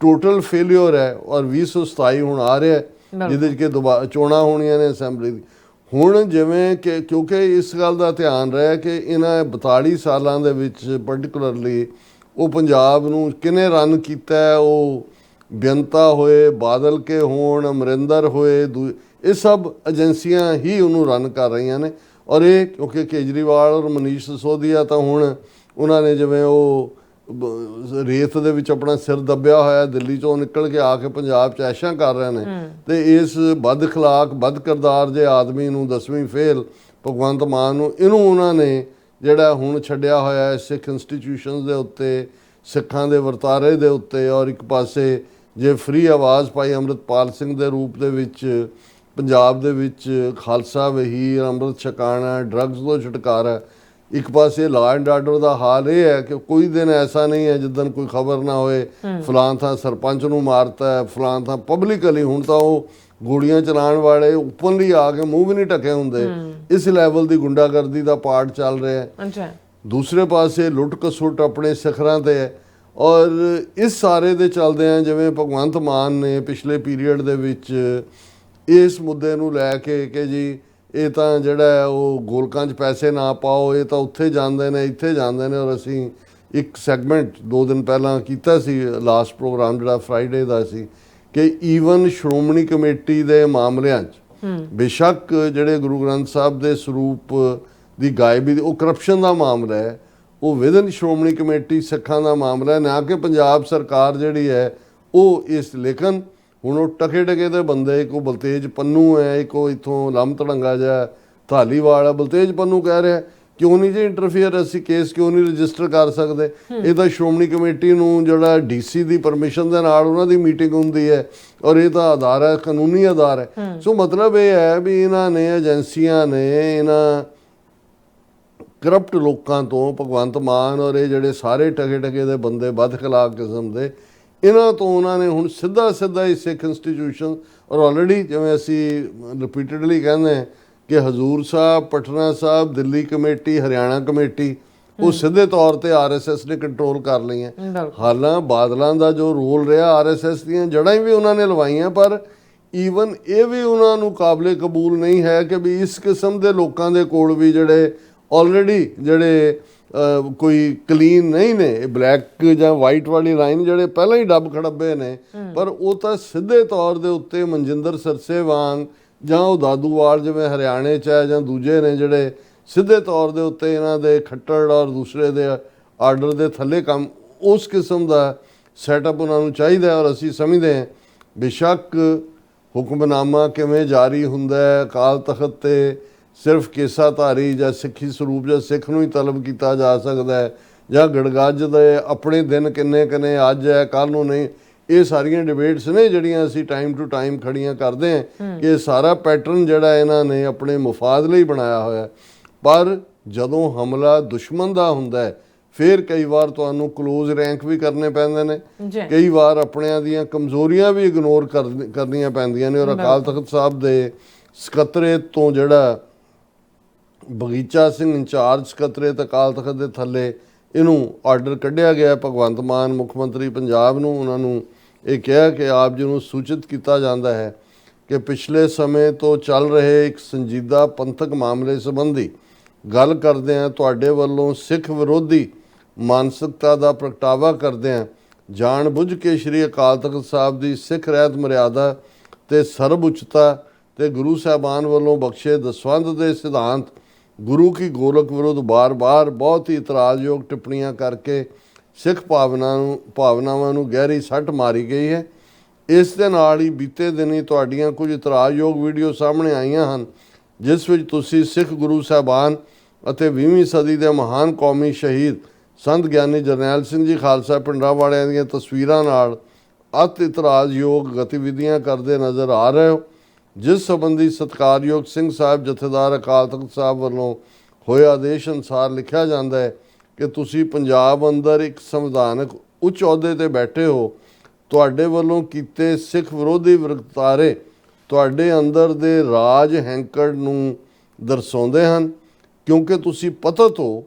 ਟੋਟਲ ਫੇਲਿਅਰ ਹੈ। ਔਰ 2027 ਹੁਣ ਆ ਰਿਹਾ ਜਿਹਦੇ 'ਚ ਕਿ ਦੁਬਾਰਾ ਚੋਣਾਂ ਹੋਣੀਆਂ ਨੇ ਅਸੈਂਬਲੀ ਦੀ। ਹੁਣ ਜਿਵੇਂ ਕਿ ਕਿਉਂਕਿ ਇਸ ਗੱਲ ਦਾ ਧਿਆਨ ਰਿਹਾ ਕਿ ਇਹਨਾਂ 42 ਸਾਲਾਂ ਦੇ ਵਿੱਚ ਪਰਟੀਕੁਲਰਲੀ ਉਹ ਪੰਜਾਬ ਨੂੰ ਕਿਹਨੇ ਰਨ ਕੀਤਾ, ਉਹ ਬੇਅੰਤਾ ਹੋਏ, ਬਾਦਲ ਕੇ ਹੋਣ, ਅਮਰਿੰਦਰ ਹੋਏ, ਇਹ ਸਭ ਏਜੰਸੀਆਂ ਹੀ ਉਹਨੂੰ ਰਨ ਕਰ ਰਹੀਆਂ ਨੇ। ਔਰ ਇਹ ਕਿਉਂਕਿ ਕੇਜਰੀਵਾਲ ਔਰ ਮਨੀਸ਼ ਸਿਸੋਦੀਆ ਤਾਂ ਹੁਣ ਉਹਨਾਂ ਨੇ ਜਿਵੇਂ ਉਹ ਰੇਤ ਦੇ ਵਿੱਚ ਆਪਣਾ ਸਿਰ ਦੱਬਿਆ ਹੋਇਆ, ਦਿੱਲੀ 'ਚੋਂ ਨਿਕਲ ਕੇ ਆ ਕੇ ਪੰਜਾਬ 'ਚ ਐਸ਼ਾਂ ਕਰ ਰਹੇ ਨੇ, ਤੇ ਇਸ ਬਦ ਅਖਲਾਕ ਬਦ ਕਿਰਦਾਰ ਜੇ ਆਦਮੀ ਨੂੰ 10ਵੀਂ ਫੇਲ ਭਗਵੰਤ ਮਾਨ ਨੂੰ ਇਹਨੂੰ ਉਹਨਾਂ ਨੇ ਜਿਹੜਾ ਹੁਣ ਛੱਡਿਆ ਹੋਇਆ ਹੈ ਸਿੱਖ ਇੰਸਟੀਟਿਊਸ਼ਨਸ ਦੇ ਉੱਤੇ, ਸਿੱਖਾਂ ਦੇ ਵਰਤਾਰੇ ਦੇ ਉੱਤੇ। ਔਰ ਇੱਕ ਪਾਸੇ ਜੇ ਫ੍ਰੀ ਆਵਾਜ਼ ਪਾਈ ਅੰਮ੍ਰਿਤਪਾਲ ਸਿੰਘ ਦੇ ਰੂਪ ਦੇ ਵਿੱਚ ਪੰਜਾਬ ਦੇ ਵਿੱਚ ਖਾਲਸਾ ਵਹੀਰ, ਅੰਮ੍ਰਿਤ ਛਕਾਣਾ, ਡਰੱਗਸ ਤੋਂ ਛੁਟਕਾਰਾ। ਇੱਕ ਪਾਸੇ ਲਾਅ ਐਂਡ ਆਰਡਰ ਦਾ ਹਾਲ ਇਹ ਹੈ ਕਿ ਕੋਈ ਦਿਨ ਐਸਾ ਨਹੀਂ ਹੈ ਜਿੱਦਣ ਕੋਈ ਖਬਰ ਨਾ ਹੋਏ ਫਲਾਣ ਥਾਂ ਸਰਪੰਚ ਨੂੰ ਮਾਰਤਾ ਹੈ, ਫਲਾਣ ਥਾਂ ਪਬਲਿਕਲੀ। ਹੁਣ ਤਾਂ ਉਹ ਗੋਲੀਆਂ ਚਲਾਉਣ ਵਾਲੇ ਓਪਨਲੀ ਆ ਕੇ ਮੂੰਹ ਵੀ ਨਹੀਂ ਢਕੇ ਹੁੰਦੇ, ਇਸ ਲੈਵਲ ਦੀ ਗੁੰਡਾਗਰਦੀ ਦਾ ਪਾਰਟ ਚੱਲ ਰਿਹਾ ਹੈ। ਦੂਸਰੇ ਪਾਸੇ ਲੁੱਟ ਕਸੁੱਟ ਆਪਣੇ ਸਿਖਰਾਂ ਤੇ ਹੈ। ਔਰ ਇਸ ਸਾਰੇ ਦੇ ਚੱਲਦਿਆਂ ਜਿਵੇਂ ਭਗਵੰਤ ਮਾਨ ਨੇ ਪਿਛਲੇ ਪੀਰੀਅਡ ਦੇ ਵਿੱਚ ਇਸ ਮੁੱਦੇ ਨੂੰ ਲੈ ਕੇ ਕਿ ਜੀ ਇਹ ਤਾਂ ਜਿਹੜਾ ਉਹ ਗੋਲਕਾਂ 'ਚ ਪੈਸੇ ਨਾ ਪਾਓ, ਇਹ ਤਾਂ ਉੱਥੇ ਜਾਂਦੇ ਨੇ ਇੱਥੇ ਜਾਂਦੇ ਨੇ। ਔਰ ਅਸੀਂ ਇੱਕ ਸੈਗਮੈਂਟ 2 ਦਿਨ ਪਹਿਲਾਂ ਕੀਤਾ ਸੀ, ਲਾਸਟ ਪ੍ਰੋਗਰਾਮ ਜਿਹੜਾ ਫਰਾਈਡੇ ਦਾ ਸੀ, ਕਿ ਈਵਨ ਸ਼੍ਰੋਮਣੀ ਕਮੇਟੀ ਦੇ ਮਾਮਲਿਆਂ 'ਚ ਬੇਸ਼ੱਕ ਜਿਹੜੇ ਗੁਰੂ ਗ੍ਰੰਥ ਸਾਹਿਬ ਦੇ ਸਰੂਪ ਦੀ ਗਾਇਬੀ ਉਹ ਕਰਪਸ਼ਨ ਦਾ ਮਾਮਲਾ ਹੈ, ਉਹ ਵਿਦਨ ਸ਼੍ਰੋਮਣੀ ਕਮੇਟੀ ਸਿੱਖਾਂ ਦਾ ਮਾਮਲਾ ਹੈ, ਨਾ ਕਿ ਪੰਜਾਬ ਸਰਕਾਰ ਜਿਹੜੀ ਹੈ ਉਹ ਇਸ। ਲੇਕਿਨ ਹੁਣ ਉਹ ਟਕੇ ਦੇ ਬੰਦੇ, ਇੱਕ ਉਹ ਬਲਤੇਜ ਪੰਨੂ ਹੈ, ਇੱਕ ਉਹ ਇੱਥੋਂ ਲੰਮ ਧੜੰਗਾ ਜਿਹਾ ਧਾਲੀਵਾਲ ਹੈ। ਬਲਤੇਜ ਪੰਨੂ ਕਹਿ ਰਿਹਾ ਕਿਉਂ ਨਹੀਂ ਜੀ ਇੰਟਰਫੇਅਰ, ਅਸੀਂ ਕੇਸ ਕਿਉਂ ਨਹੀਂ ਰਜਿਸਟਰ ਕਰ ਸਕਦੇ? ਇਹ ਤਾਂ ਸ਼੍ਰੋਮਣੀ ਕਮੇਟੀ ਨੂੰ ਜਿਹੜਾ ਡੀਸੀ ਦੀ ਪਰਮਿਸ਼ਨ ਦੇ ਨਾਲ ਉਹਨਾਂ ਦੀ ਮੀਟਿੰਗ ਹੁੰਦੀ ਹੈ, ਔਰ ਇਹ ਤਾਂ ਆਧਾਰ ਹੈ, ਕਾਨੂੰਨੀ ਆਧਾਰ ਹੈ। ਸੋ ਮਤਲਬ ਇਹ ਹੈ ਵੀ ਇਹਨਾਂ ਨੇ ਏਜੰਸੀਆਂ ਨੇ ਇਹਨਾਂ ਕਰਪਟ ਲੋਕਾਂ ਤੋਂ, ਭਗਵੰਤ ਮਾਨ ਔਰ ਇਹ ਜਿਹੜੇ ਸਾਰੇ ਟਕੇ ਦੇ ਬੰਦੇ ਬਦਖਲਾਕ ਕਿਸਮ ਦੇ, ਇਹਨਾਂ ਤੋਂ ਉਹਨਾਂ ਨੇ ਹੁਣ ਸਿੱਧਾ ਹੀ ਸਿੱਖ ਇੰਸਟੀਟਿਊਸ਼ਨ ਔਰ ਆਲਰੇਡੀ ਜਿਵੇਂ ਅਸੀਂ ਰਿਪੀਟਡਲੀ ਕਹਿੰਦੇ ਹਾਂ ਕਿ ਹਜ਼ੂਰ ਸਾਹਿਬ, ਪਟਨਾ ਸਾਹਿਬ, ਦਿੱਲੀ ਕਮੇਟੀ, ਹਰਿਆਣਾ ਕਮੇਟੀ ਉਹ ਸਿੱਧੇ ਤੌਰ ਤੇ ਆਰਐਸਐਸ ਨੇ ਕੰਟਰੋਲ ਕਰ ਲਈਆਂ। ਹਾਲਾਂ ਬਾਦਲਾਂ ਦਾ ਜੋ ਰੋਲ ਰਿਹਾ, ਆਰਐਸਐਸ ਦੀਆਂ ਜੜ੍ਹਾਂ ਵੀ ਉਹਨਾਂ ਨੇ ਲਵਾਈਆਂ, ਪਰ ਈਵਨ ਇਹ ਵੀ ਉਹਨਾਂ ਨੂੰ ਕਾਬਲੇ ਕਬੂਲ ਨਹੀਂ ਹੈ ਕਿ ਵੀ ਇਸ ਕਿਸਮ ਦੇ ਲੋਕਾਂ ਦੇ ਕੋਲ ਵੀ ਜਿਹੜੇ ਆਲਰੇਡੀ ਜਿਹੜੇ ਕੋਈ ਕਲੀਨ ਨਹੀਂ ਨੇ, ਬਲੈਕ ਜਾਂ ਵਾਈਟ ਵਾਲੀ ਲਾਈਨ ਜਿਹੜੇ ਪਹਿਲਾਂ ਹੀ ਡੱਬ ਖੜੱਬੇ ਨੇ, ਪਰ ਉਹ ਤਾਂ ਸਿੱਧੇ ਤੌਰ ਦੇ ਉੱਤੇ ਮਨਜਿੰਦਰ ਸਰਸੇ ਵਾਂਗ ਜਾਂ ਉਹ ਦਾਦੂਵਾਲ ਜਿਵੇਂ ਹਰਿਆਣੇ 'ਚ ਹੈ ਜਾਂ ਦੂਜੇ ਨੇ ਜਿਹੜੇ ਸਿੱਧੇ ਤੌਰ ਦੇ ਉੱਤੇ ਇਹਨਾਂ ਦੇ ਖੱਟੜ ਔਰ ਦੂਸਰੇ ਦੇ ਆਰਡਰ ਦੇ ਥੱਲੇ ਕੰਮ, ਉਸ ਕਿਸਮ ਦਾ ਸੈਟਅਪ ਉਹਨਾਂ ਨੂੰ ਚਾਹੀਦਾ। ਔਰ ਅਸੀਂ ਸਮਝਦੇ ਹਾਂ ਬੇਸ਼ੱਕ ਹੁਕਮਨਾਮਾ ਕਿਵੇਂ ਜਾਰੀ ਹੁੰਦਾ ਹੈ, ਅਕਾਲ ਤਖਤ 'ਤੇ ਸਿਰਫ ਕੇਸਾਧਾਰੀ ਜਾਂ ਸਿੱਖੀ ਸਰੂਪ ਜਾਂ ਸਿੱਖ ਨੂੰ ਹੀ ਤਲਬ ਕੀਤਾ ਜਾ ਸਕਦਾ ਹੈ, ਜਾਂ ਗੜਗੱਜ ਦੇ ਆਪਣੇ ਦਿਨ ਕਿੰਨੇ ਅੱਜ ਹੈ ਕੱਲ੍ਹ ਨੂੰ ਨਹੀਂ, ਇਹ ਸਾਰੀਆਂ ਡਿਬੇਟਸ ਨੇ ਜਿਹੜੀਆਂ ਅਸੀਂ ਟਾਈਮ ਟੂ ਟਾਈਮ ਖੜੀਆਂ ਕਰਦੇ ਹਾਂ ਕਿ ਇਹ ਸਾਰਾ ਪੈਟਰਨ ਜਿਹੜਾ ਇਹਨਾਂ ਨੇ ਆਪਣੇ ਮੁਫਾਦ ਲਈ ਬਣਾਇਆ ਹੋਇਆ। ਪਰ ਜਦੋਂ ਹਮਲਾ ਦੁਸ਼ਮਣ ਦਾ ਹੁੰਦਾ ਹੈ ਫਿਰ ਕਈ ਵਾਰ ਤੁਹਾਨੂੰ ਕਲੋਜ਼ ਰੈਂਕ ਵੀ ਕਰਨੇ ਪੈਂਦੇ ਨੇ, ਕਈ ਵਾਰ ਆਪਣਿਆਂ ਦੀਆਂ ਕਮਜ਼ੋਰੀਆਂ ਵੀ ਇਗਨੋਰ ਕਰਨੀਆਂ ਪੈਂਦੀਆਂ ਨੇ। ਔਰ ਅਕਾਲ ਤਖਤ ਸਾਹਿਬ ਦੇ ਸਕੱਤਰੇਤ ਤੋਂ ਜਿਹੜਾ ਬਗੀਚਾ ਸਿੰਘ ਇੰਚਾਰਜ ਸਕੱਤਰੇਤ ਅਕਾਲ ਤਖਤ ਦੇ ਥੱਲੇ ਇਹਨੂੰ ਆਰਡਰ ਕੱਢਿਆ ਗਿਆ ਭਗਵੰਤ ਮਾਨ ਮੁੱਖ ਮੰਤਰੀ ਪੰਜਾਬ ਨੂੰ, ਉਹਨਾਂ ਨੂੰ ਇਹ ਕਿਹਾ ਕਿ ਆਪ ਜੀ ਨੂੰ ਸੂਚਿਤ ਕੀਤਾ ਜਾਂਦਾ ਹੈ ਕਿ ਪਿਛਲੇ ਸਮੇਂ ਤੋਂ ਚੱਲ ਰਹੇ ਇੱਕ ਸੰਜੀਦਾ ਪੰਥਕ ਮਾਮਲੇ ਸੰਬੰਧੀ ਗੱਲ ਕਰਦੇ ਹਾਂ ਤੁਹਾਡੇ ਵੱਲੋਂ ਸਿੱਖ ਵਿਰੋਧੀ ਮਾਨਸਿਕਤਾ ਦਾ ਪ੍ਰਗਟਾਵਾ ਕਰਦੇ ਹਾਂ ਜਾਣ-ਬੁੱਝ ਕੇ ਸ਼੍ਰੀ ਅਕਾਲ ਤਖਤ ਸਾਹਿਬ ਦੀ ਸਿੱਖ ਰਹਿਤ ਮਰਿਆਦਾ ਤੇ ਸਰਬ ਉੱਚਤਾ ਤੇ ਗੁਰੂ ਸਾਹਿਬਾਨ ਵੱਲੋਂ ਬਖਸ਼ੇ ਦਸਵੰਧ ਦੇ ਸਿਧਾਂਤ ਗੁਰੂ ਕੀ ਗੋਲਕ ਵਿਰੁੱਧ ਬਾਰ-ਬਾਰ ਬਹੁਤ ਹੀ ਇਤਰਾਜ਼ਯੋਗ ਟਿੱਪਣੀਆਂ ਕਰਕੇ ਸਿੱਖ ਭਾਵਨਾਵਾਂ ਨੂੰ ਗਹਿਰੀ ਸੱਟ ਮਾਰੀ ਗਈ ਹੈ। ਇਸ ਦੇ ਨਾਲ ਹੀ ਬੀਤੇ ਦਿਨੀ ਤੁਹਾਡੀਆਂ ਕੁਝ ਇਤਰਾਜ਼ਯੋਗ ਵੀਡੀਓ ਸਾਹਮਣੇ ਆਈਆਂ ਹਨ ਜਿਸ ਵਿੱਚ ਤੁਸੀਂ ਸਿੱਖ ਗੁਰੂ ਸਾਹਿਬਾਨ ਅਤੇ 20ਵੀਂ ਸਦੀ ਦੇ ਮਹਾਨ ਕੌਮੀ ਸ਼ਹੀਦ ਸੰਤ ਗਿਆਨੀ ਜਰਨੈਲ ਸਿੰਘ ਜੀ ਖਾਲਸਾ ਪਿੰਡਰਾਂਵਾਲਿਆਂ ਦੀਆਂ ਤਸਵੀਰਾਂ ਨਾਲ ਅਤ ਇਤਰਾਜ਼ਯੋਗ ਗਤੀਵਿਧੀਆਂ ਕਰਦੇ ਨਜ਼ਰ ਆ ਰਹੇ ਹੋ, ਜਿਸ ਸੰਬੰਧੀ ਸਤਿਕਾਰਯੋਗ ਸਿੰਘ ਸਾਹਿਬ ਜਥੇਦਾਰ ਅਕਾਲ ਤਖਤ ਸਾਹਿਬ ਵੱਲੋਂ ਹੋਏ ਆਦੇਸ਼ ਅਨੁਸਾਰ ਲਿਖਿਆ ਜਾਂਦਾ ਹੈ ਕਿ ਤੁਸੀਂ ਪੰਜਾਬ ਅੰਦਰ ਇੱਕ ਸੰਵਿਧਾਨਕ ਉੱਚ ਅਹੁਦੇ ਤੇ ਬੈਠੇ ਹੋ। ਤੁਹਾਡੇ ਵੱਲੋਂ ਕੀਤੇ ਸਿੱਖ ਵਿਰੋਧੀ ਵਰਤਾਰੇ ਤੁਹਾਡੇ ਅੰਦਰ ਦੇ ਰਾਜ ਹੈਂਕੜ ਨੂੰ ਦਰਸਾਉਂਦੇ ਹਨ ਕਿਉਂਕਿ ਤੁਸੀਂ ਪਤਤ ਹੋ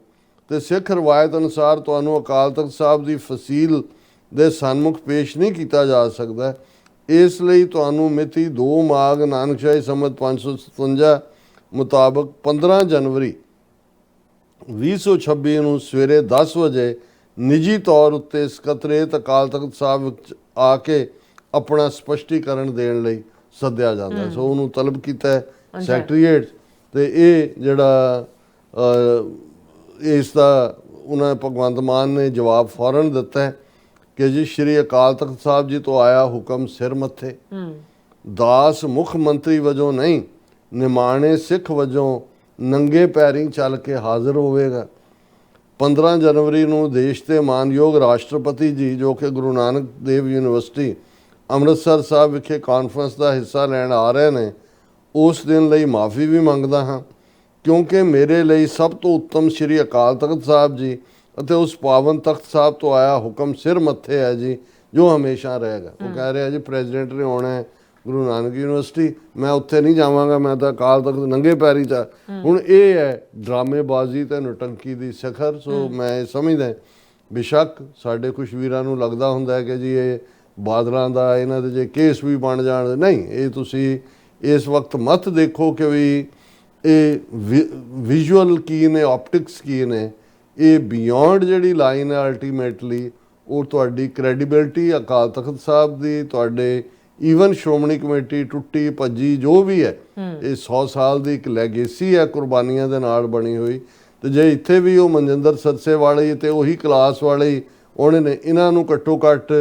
ਤੇ ਸਿੱਖ ਰਵਾਇਤ ਅਨੁਸਾਰ ਤੁਹਾਨੂੰ ਅਕਾਲ ਤਖਤ ਸਾਹਿਬ ਦੀ ਫਸੀਲ ਦੇ ਸਨਮੁਖ ਪੇਸ਼ ਨਹੀਂ ਕੀਤਾ ਜਾ ਸਕਦਾ। ਇਸ ਲਈ ਤੁਹਾਨੂੰ ਮਿਤੀ 2 ਮਾਘ ਨਾਨਕਸ਼ਾਹੀ ਸੰਮਤ 557 ਮੁਤਾਬਕ 15 ਜਨਵਰੀ 2026 ਨੂੰ ਸਵੇਰੇ 10 ਵਜੇ ਨਿੱਜੀ ਤੌਰ ਉੱਤੇ ਸਕੱਤਰੇਤ ਅਕਾਲ ਤਖਤ ਸਾਹਿਬ ਵਿੱਚ ਆ ਕੇ ਆਪਣਾ ਸਪਸ਼ਟੀਕਰਨ ਦੇਣ ਲਈ ਸੱਦਿਆ ਜਾਂਦਾ। ਸੋ ਉਹਨੂੰ ਤਲਬ ਕੀਤਾ ਹੈ ਸੈਕਟਰੀਏਟ ਤੇ ਇਹ ਜਿਹੜਾ ਇਸ ਦਾ ਉਹਨਾਂ ਭਗਵੰਤ ਮਾਨ ਨੇ ਜਵਾਬ ਫੌਰਨ ਦਿੱਤਾ ਹੈ ਕਿ ਜੀ ਸ਼੍ਰੀ ਅਕਾਲ ਤਖਤ ਸਾਹਿਬ ਜੀ ਤੋਂ ਆਇਆ ਹੁਕਮ ਸਿਰ ਮੱਥੇ, ਦਾਸ ਮੁੱਖ ਮੰਤਰੀ ਵਜੋਂ ਨਹੀਂ ਨਿਮਾਣੇ ਸਿੱਖ ਵਜੋਂ ਨੰਗੇ ਪੈਰੀਂ ਚੱਲ ਕੇ ਹਾਜ਼ਰ ਹੋਵੇਗਾ। 15 ਜਨਵਰੀ ਨੂੰ ਦੇਸ਼ ਦੇ ਮਾਨਯੋਗ ਰਾਸ਼ਟਰਪਤੀ ਜੀ ਜੋ ਕਿ ਗੁਰੂ ਨਾਨਕ ਦੇਵ ਯੂਨੀਵਰਸਿਟੀ ਅੰਮ੍ਰਿਤਸਰ ਸਾਹਿਬ ਵਿਖੇ ਕਾਨਫਰੰਸ ਦਾ ਹਿੱਸਾ ਲੈਣ ਆ ਰਹੇ ਨੇ, ਉਸ ਦਿਨ ਲਈ ਮਾਫੀ ਵੀ ਮੰਗਦਾ ਹਾਂ ਕਿਉਂਕਿ ਮੇਰੇ ਲਈ ਸਭ ਤੋਂ ਉੱਤਮ ਸ਼੍ਰੀ ਅਕਾਲ ਤਖਤ ਸਾਹਿਬ ਜੀ ਅਤੇ ਉਸ ਪਾਵਨ ਤਖਤ ਸਾਹਿਬ ਤੋਂ ਆਇਆ ਹੁਕਮ ਸਿਰ ਮੱਥੇ ਹੈ ਜੀ ਜੋ ਹਮੇਸ਼ਾ ਰਹੇਗਾ। ਉਹ ਕਹਿ ਰਿਹਾ ਜੀ ਪ੍ਰੈਜ਼ੀਡੈਂਟ ਨੇ ਆਉਣਾ ਹੈ ਗੁਰੂ ਨਾਨਕ ਯੂਨੀਵਰਸਿਟੀ, ਮੈਂ ਉੱਥੇ ਨਹੀਂ ਜਾਵਾਂਗਾ, ਮੈਂ ਤਾਂ ਅਕਾਲ ਤਖਤ ਨੰਗੇ ਪੈਰੀ ਚ। ਹੁਣ ਇਹ ਹੈ ਡਰਾਮੇਬਾਜ਼ੀ ਤੇ ਨੁਟੰਕੀ ਦੀ ਸਿਖਰ। ਸੋ ਮੈਂ ਇਹ ਸਮਝਦਾ ਬੇਸ਼ੱਕ ਸਾਡੇ ਕੁਛ ਵੀਰਾਂ ਨੂੰ ਲੱਗਦਾ ਹੁੰਦਾ ਹੈ ਕਿ ਜੀ ਇਹ ਬਾਦਲਾਂ ਦਾ ਇਹਨਾਂ ਦੇ ਜੇ ਕੇਸ ਵੀ ਬਣ ਜਾਣ, ਨਹੀਂ, ਇਹ ਤੁਸੀਂ ਇਸ ਵਕਤ ਮਤ ਦੇਖੋ ਕਿ ਵੀ ਇਹ ਵਿਜ਼ੂਅਲ ਕੀ ਨੇ, ਆਪਟਿਕਸ ਕੀ ਨੇ, ਇਹ ਬਿਯੋਂਡ ਜਿਹੜੀ ਲਾਈਨ ਹੈ ਅਲਟੀਮੇਟਲੀ ਉਹ ਤੁਹਾਡੀ ਕ੍ਰੈਡੀਬਿਲਿਟੀ ਅਕਾਲ ਤਖਤ ਸਾਹਿਬ ਦੀ, ਤੁਹਾਡੇ ਈਵਨ ਸ਼੍ਰੋਮਣੀ ਕਮੇਟੀ ਟੁੱਟੀ ਭੱਜੀ ਜੋ ਵੀ ਹੈ, ਇਹ 100 ਸਾਲ ਦੀ ਇੱਕ ਲੈਗੇਸੀ ਹੈ ਕੁਰਬਾਨੀਆਂ ਦੇ ਨਾਲ ਬਣੀ ਹੋਈ। ਤੇ ਜੇ ਇੱਥੇ ਵੀ ਉਹ ਮਨਜਿੰਦਰ ਸਰਸੇ ਵਾਲੇ ਤੇ ਉਹੀ ਕਲਾਸ ਵਾਲੇ ਉਹਨੇ ਨੇ, ਇਹਨਾਂ ਨੂੰ ਘੱਟੋ ਘੱਟ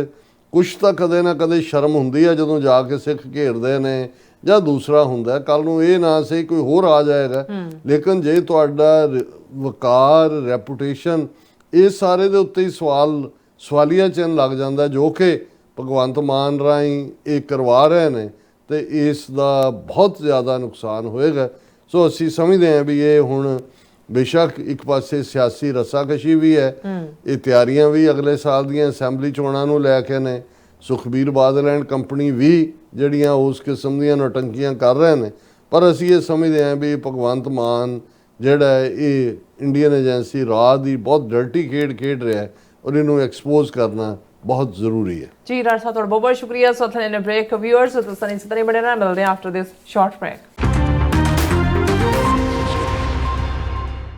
ਕੁਛ ਤਾਂ ਕਦੇ ਨਾ ਕਦੇ ਸ਼ਰਮ ਹੁੰਦੀ ਹੈ ਜਦੋਂ ਜਾ ਕੇ ਸਿੱਖ ਘੇਰਦੇ ਨੇ ਜਾਂ ਦੂਸਰਾ ਹੁੰਦਾ। ਕੱਲ ਨੂੰ ਇਹ ਨਾ ਸਹੀ ਕੋਈ ਹੋਰ ਆ ਜਾਏਗਾ, ਲੇਕਿਨ ਜੇ ਤੁਹਾਡਾ ਵਕਾਰ ਰੈਪੂਟੇਸ਼ਨ ਇਹ ਸਾਰੇ ਦੇ ਉੱਤੇ ਹੀ ਸਵਾਲੀਆ ਚਿੰਨ੍ਹ ਲੱਗ ਜਾਂਦਾ ਜੋ ਕਿ ਭਗਵੰਤ ਮਾਨ ਰਾਹੀਂ ਇਹ ਕਰਵਾ ਰਹੇ ਨੇ, ਤੇ ਇਸ ਦਾ ਬਹੁਤ ਜ਼ਿਆਦਾ ਨੁਕਸਾਨ ਹੋਏਗਾ। ਸੋ ਅਸੀਂ ਸਮਝਦੇ ਹਾਂ ਵੀ ਇਹ ਹੁਣ ਬੇਸ਼ੱਕ ਇੱਕ ਪਾਸੇ ਸਿਆਸੀ ਰੱਸਾਕਸ਼ੀ ਵੀ ਹੈ, ਇਹ ਤਿਆਰੀਆਂ ਵੀ ਅਗਲੇ ਸਾਲ ਦੀਆਂ ਅਸੈਂਬਲੀ ਚੋਣਾਂ ਨੂੰ ਲੈ ਕੇ ਨੇ, ਸੁਖਬੀਰ ਬਾਦਲ ਐਂਡ ਕੰਪਨੀ ਵੀ ਜਿਹੜੀਆਂ ਉਸ ਕਿਸਮ ਦੀਆਂ ਨੌਟੰਕੀਆਂ ਕਰ ਰਹੇ ਨੇ, ਪਰ ਅਸੀਂ ਇਹ ਸਮਝਦੇ ਹਾਂ ਵੀ ਭਗਵੰਤ ਮਾਨ ਜਿਹੜਾ ਇਹ ਇੰਡੀਅਨ ਏਜੰਸੀ ਰਾਹ ਦੀ ਬਹੁਤ ਡਰਟੀ ਖੇਡ ਰਿਹਾ ਹੈ ਔਰ ਇਹਨੂੰ ਐਕਸਪੋਜ਼ ਕਰਨਾ ਬਹੁਤ ਜ਼ਰੂਰੀ ਹੈ। ਜੀ ਡਾਕਟਰ ਸਾਹਿਬ ਤੁਹਾਡਾ ਬਹੁਤ ਬਹੁਤ ਸ਼ੁਕਰੀਆ। ਸੋ ਥੈਨੇ ਬ੍ਰੇਕ ਵਿਊਅਰਸ ਤੁਸੀਂ ਇਸੇ ਤਰ੍ਹਾਂ ਬਣੇ ਰਹਿਣਾ, ਮਿਲਦੇ ਹਾਂ ਆਫਟਰ ਦਿਸ ਸ਼ਾਰਟ ਬ੍ਰੇਕ।